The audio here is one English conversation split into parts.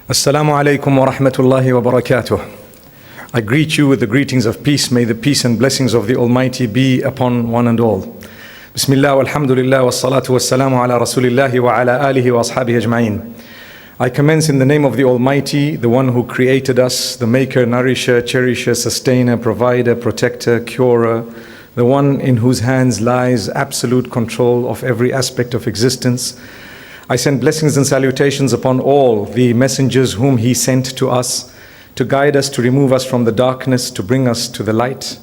Assalamu alaikum wa rahmatullahi wa barakatuh. I greet you with the greetings of peace. May the peace and blessings of the Almighty be upon one and all. Bismillah walhamdulillah wa salatu wa salamu ala rasulillahi wa ala alihi wa ashabihi ajma'in. I commence in the name of the Almighty, the one who created us, the maker, nourisher, cherisher, sustainer, provider, protector, curer, the one in whose hands lies absolute control of every aspect of existence. I send blessings and salutations upon all the messengers whom He sent to us to guide us, to remove us from the darkness, to bring us to the light.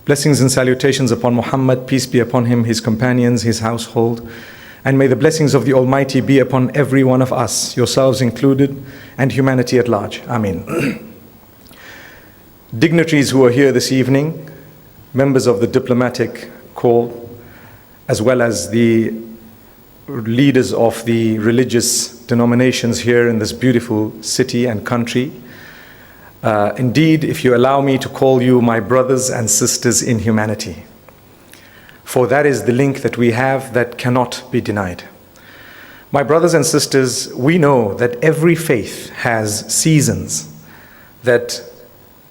Blessings and salutations upon Muhammad, peace be upon him, his companions, his household. And may the blessings of the Almighty be upon every one of us, yourselves included, and humanity at large. Ameen. Dignitaries who are here this evening, members of the diplomatic corps, as well as the leaders of the religious denominations here in this beautiful city and country. Indeed, if you allow me to call you my brothers and sisters in humanity, for that is the link that we have that cannot be denied. My brothers and sisters, we know that every faith has seasons that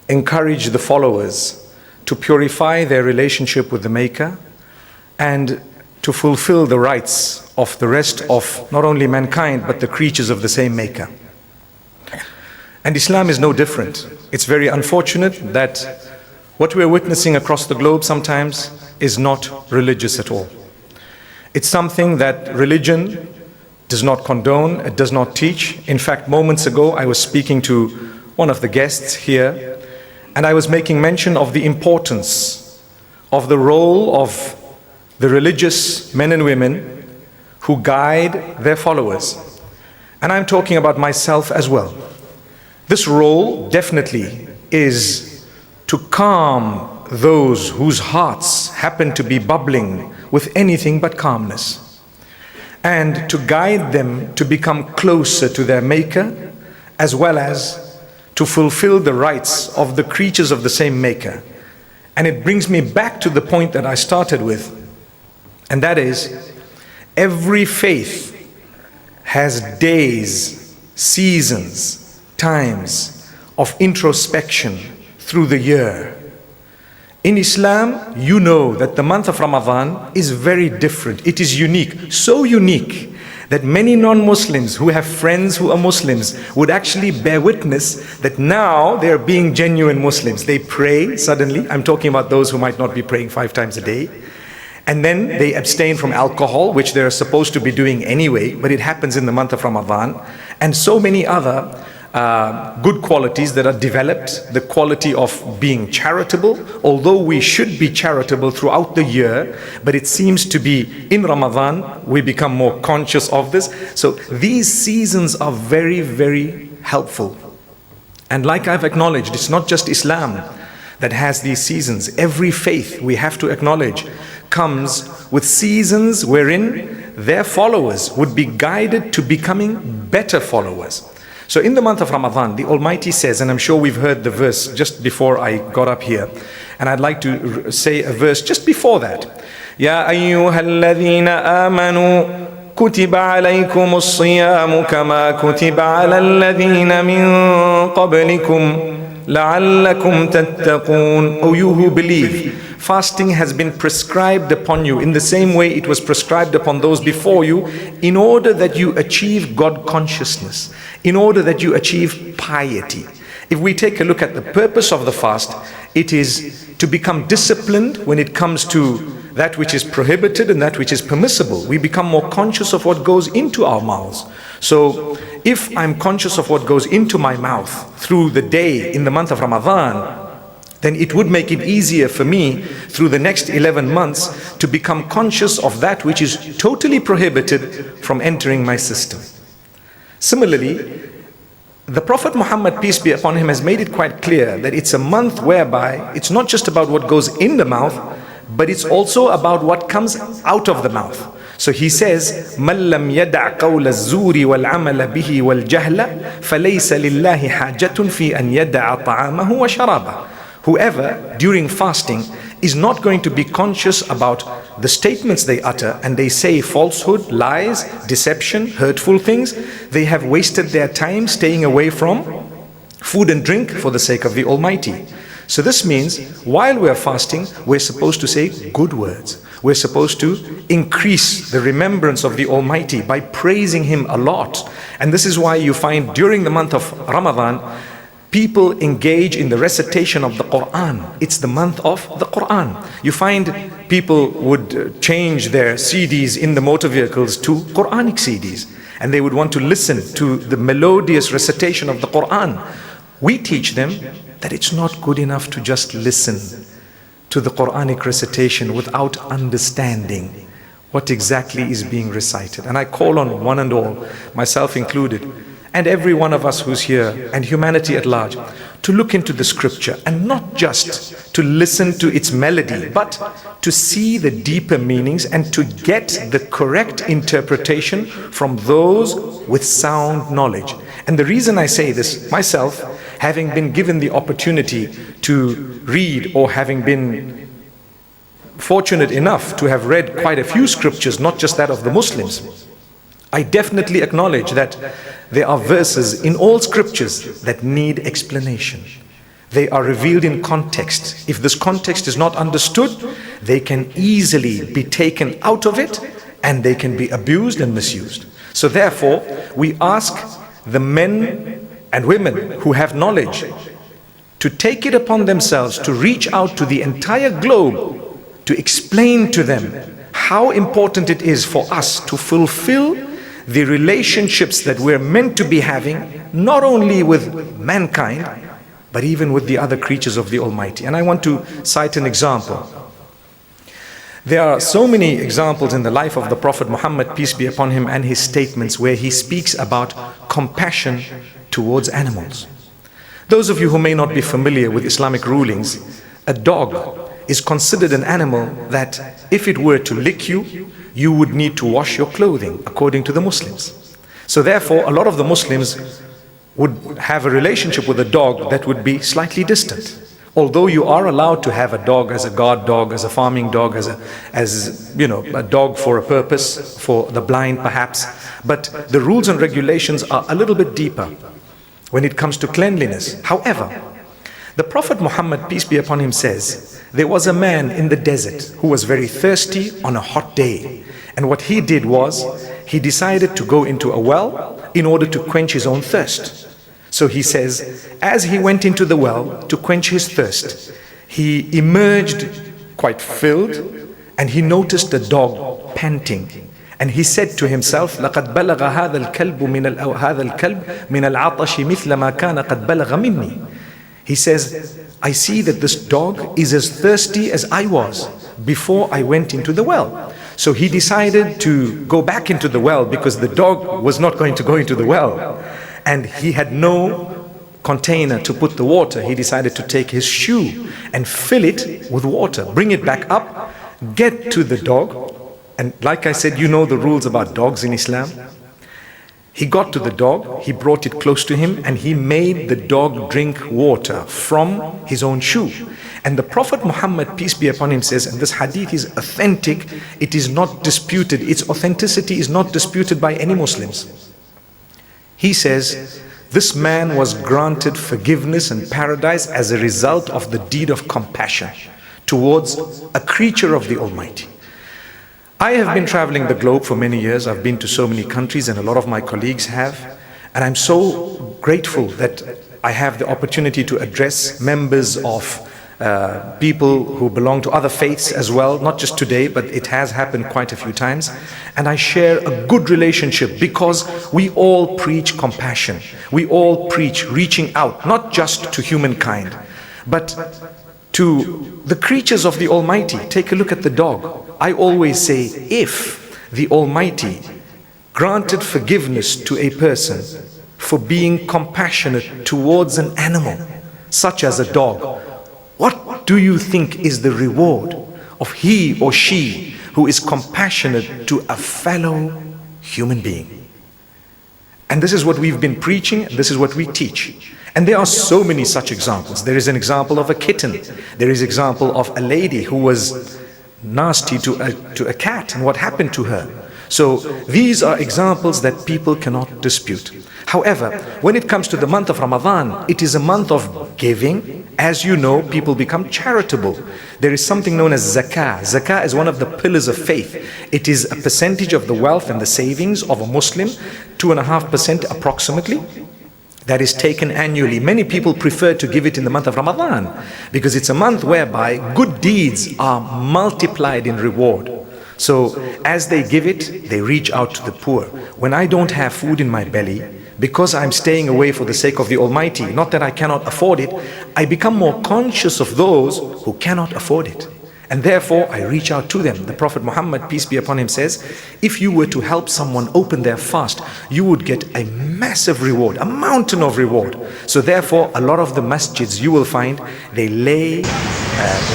encourage the followers to purify their relationship with the Maker and to fulfill the rights of the rest of not only mankind but the creatures of the same Maker. And Islam is no different. It's very unfortunate that what we're witnessing across the globe sometimes is not religious at all. It's something that religion does not condone, it does not teach. In fact, moments ago I was speaking to one of the guests here, and I was making mention of the importance of the role of the religious men and women who guide their followers. And I'm talking about myself as well. This role definitely is to calm those whose hearts happen to be bubbling with anything but calmness, and to guide them to become closer to their Maker, as well as to fulfill the rights of the creatures of the same Maker. And it brings me back to the point that I started with, and that is, every faith has days, seasons, times of introspection through the year. In Islam, you know that the month of Ramadan is very different. It is unique, so unique that many non-Muslims who have friends who are Muslims would actually bear witness that now they're being genuine Muslims. They pray suddenly. I'm talking about those who might not be praying 5 times a day. And then they abstain from alcohol, which they're supposed to be doing anyway, but it happens in the month of Ramadan. And so many other good qualities that are developed, the quality of being charitable, although we should be charitable throughout the year, but it seems to be in Ramadan we become more conscious of this. So these seasons are very, very helpful. And like I've acknowledged, it's not just Islam that has these seasons. Every faith, we have to acknowledge, comes with seasons wherein their followers would be guided to becoming better followers. So in the month of Ramadan, the Almighty says, and I'm sure we've heard the verse just before I got up here, and I'd like to say a verse just before that. Ya ayyuhalladhina amanu kutiba alaykum as-siyam kama kutiba ala alladhina min qablikum la'allakum tattaqun. O you who believe, fasting has been prescribed upon you in the same way it was prescribed upon those before you, in order that you achieve God consciousness, in order that you achieve piety. If we take a look at the purpose of the fast, it is to become disciplined when it comes to that which is prohibited and that which is permissible. We become more conscious of what goes into our mouths. So if I'm conscious of what goes into my mouth through the day in the month of Ramadan, then it would make it easier for me through the next 11 months to become conscious of that which is totally prohibited from entering my system. Similarly, the Prophet Muhammad, peace be upon him, has made it quite clear that it's a month whereby it's not just about what goes in the mouth, but it's also about what comes out of the mouth. So he says, مَنْ لَمْ يَدَعْ قَوْلَ الزُّورِ وَالْعَمَلَ بِهِ وَالْجَهْلَ فَلَيْسَ لِلَّهِ حَاجَةٌ فِي أَنْ يَدَعَ طَعَامَهُ وَشَرَابَهُ. Whoever during fasting is not going to be conscious about the statements they utter, and they say falsehood, lies, deception, hurtful things, they have wasted their time staying away from food and drink for the sake of the Almighty. So this means while we're fasting, we're supposed to say good words. We're supposed to increase the remembrance of the Almighty by praising Him a lot. And this is why you find during the month of Ramadan, people engage in the recitation of the Quran. It's the month of the Quran. You find people would change their CDs in the motor vehicles to Quranic CDs, and they would want to listen to the melodious recitation of the Quran. We teach them that it's not good enough to just listen to the Quranic recitation without understanding what exactly is being recited. And I call on one and all, myself included, and every one of us who's here, and humanity at large, to look into the scripture and not just to listen to its melody, but to see the deeper meanings and to get the correct interpretation from those with sound knowledge. And the reason I say this, myself, having been given the opportunity to read, or having been fortunate enough to have read quite a few scriptures, not just that of the Muslims, I definitely acknowledge that there are verses in all scriptures that need explanation. They are revealed in context. If this context is not understood, they can easily be taken out of it and they can be abused and misused. So therefore, we ask the men and women who have knowledge to take it upon themselves to reach out to the entire globe to explain to them how important it is for us to fulfill the relationships that we're meant to be having, not only with mankind, but even with the other creatures of the Almighty. And I want to cite an example. There are so many examples in the life of the Prophet Muhammad, peace be upon him, and his statements where he speaks about compassion towards animals. Those of you who may not be familiar with Islamic rulings, a dog is considered an animal that if it were to lick you, you would need to wash your clothing, according to the Muslims. So therefore, a lot of the Muslims would have a relationship with a dog that would be slightly distant. Although you are allowed to have a dog as a guard dog, as a farming dog, as a dog for a purpose, for the blind perhaps, but the rules and regulations are a little bit deeper when it comes to cleanliness. However, the Prophet Muhammad, peace be upon him, says there was a man in the desert who was very thirsty on a hot day. And what he did was, he decided to go into a well in order to quench his own thirst. So he says, as he went into the well to quench his thirst, he emerged quite filled, and he noticed the dog panting. And he said to himself, لَقَدْ بَلَغَ هَذَا الْكَلْبُ مِنَ الْعَطَشِ مِثْلَ مَا كَانَ قَدْ بَلَغَ مِنِّي. He says, I see that this dog is as thirsty as I was before I went into the well. So he decided to go back into the well because the dog was not going to go into the well. And he had no container to put the water. He decided to take his shoe and fill it with water, bring it back up, get to the dog. And like I said, you know the rules about dogs in Islam. He got to the dog, he brought it close to him, and he made the dog drink water from his own shoe. And the Prophet Muhammad, peace be upon him, says, and this hadith is authentic, it is not disputed, its authenticity is not disputed by any Muslims. He says, this man was granted forgiveness and paradise as a result of the deed of compassion towards a creature of the Almighty. I have been traveling the globe for many years. I've been to so many countries, and a lot of my colleagues have. And I'm so grateful that I have the opportunity to address members of people who belong to other faiths as well, not just today, but it has happened quite a few times. And I share a good relationship because we all preach compassion. We all preach reaching out, not just to humankind, but to the creatures of the Almighty. Take a look at the dog. I always say, if the Almighty granted forgiveness to a person for being compassionate towards an animal, such as a dog, what do you think is the reward of he or she who is compassionate to a fellow human being? And this is what we've been preaching, and this is what we teach. And there are so many such examples. There is an example of a kitten. There is an example of a lady who was nasty to a cat, and what happened to her. So these are examples that people cannot dispute. However, when it comes to the month of Ramadan, it is a month of giving. As you know, people become charitable. There is something known as zakah. Zakah is one of the pillars of faith. It is a percentage of the wealth and the savings of a Muslim, 2.5% approximately, that is taken annually. Many people prefer to give it in the month of Ramadan because it's a month whereby good deeds are multiplied in reward. So as they give it, they reach out to the poor. When I don't have food in my belly, because I'm staying away for the sake of the Almighty, not that I cannot afford it, I become more conscious of those who cannot afford it. And therefore, I reach out to them. The Prophet Muhammad, peace be upon him, says, if you were to help someone open their fast, you would get a massive reward, a mountain of reward. So therefore, a lot of the masjids you will find, they lay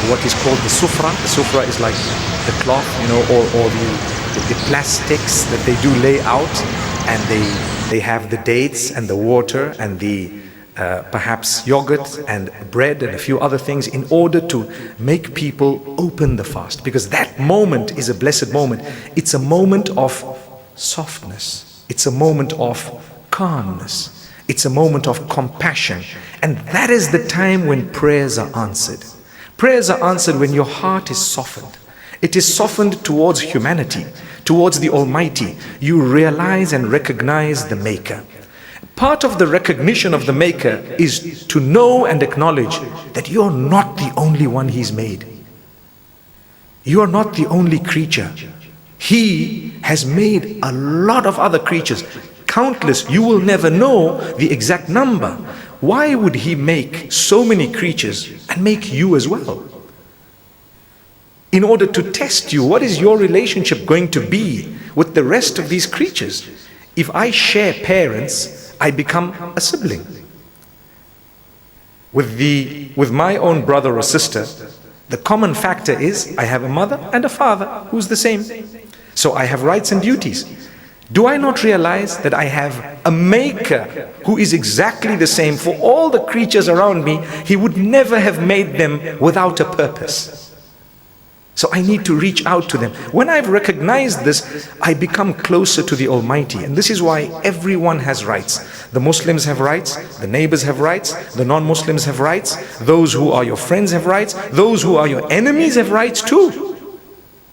what is called the sufra. The sufra is like the cloth, or the plastics that they do lay out, and they have the dates and the water and the perhaps yogurt and bread and a few other things in order to make people open the fast, because that moment is a blessed moment. It's a moment of softness, it's a moment of calmness, it's a moment of compassion, and that is the time when prayers are answered. Prayers are answered when your heart is softened. It is softened towards humanity, towards the Almighty. You realize and recognize the Maker. Part of the recognition of the Maker is to know and acknowledge that you are not the only one He's made. You are not the only creature. He has made a lot of other creatures, countless. You will never know the exact number. Why would He make so many creatures and make you as well? In order to test you, what is your relationship going to be with the rest of these creatures? If I share parents, I become a sibling. With my own brother or sister, the common factor is I have a mother and a father who's the same. So I have rights and duties. Do I not realize that I have a Maker who is exactly the same for all the creatures around me? He would never have made them without a purpose. So I need to reach out to them. When I've recognized this, I become closer to the Almighty. And this is why everyone has rights. The Muslims have rights, the neighbors have rights, the non-Muslims have rights, those who are your friends have rights, those who are your enemies have rights too.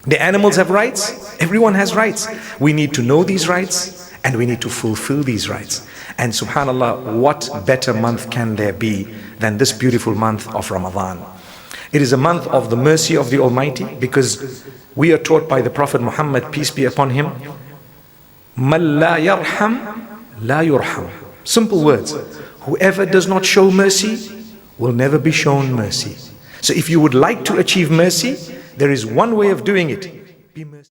The animals have rights, everyone has rights. We need to know these rights and we need to fulfill these rights. And subhanAllah, what better month can there be than this beautiful month of Ramadan? It is a month of the mercy of the Almighty, because we are taught by the Prophet Muhammad, peace be upon him, "Man la yarham, la yurham." Simple words. Whoever does not show mercy will never be shown mercy. So if you would like to achieve mercy, there is one way of doing it. Be merciful.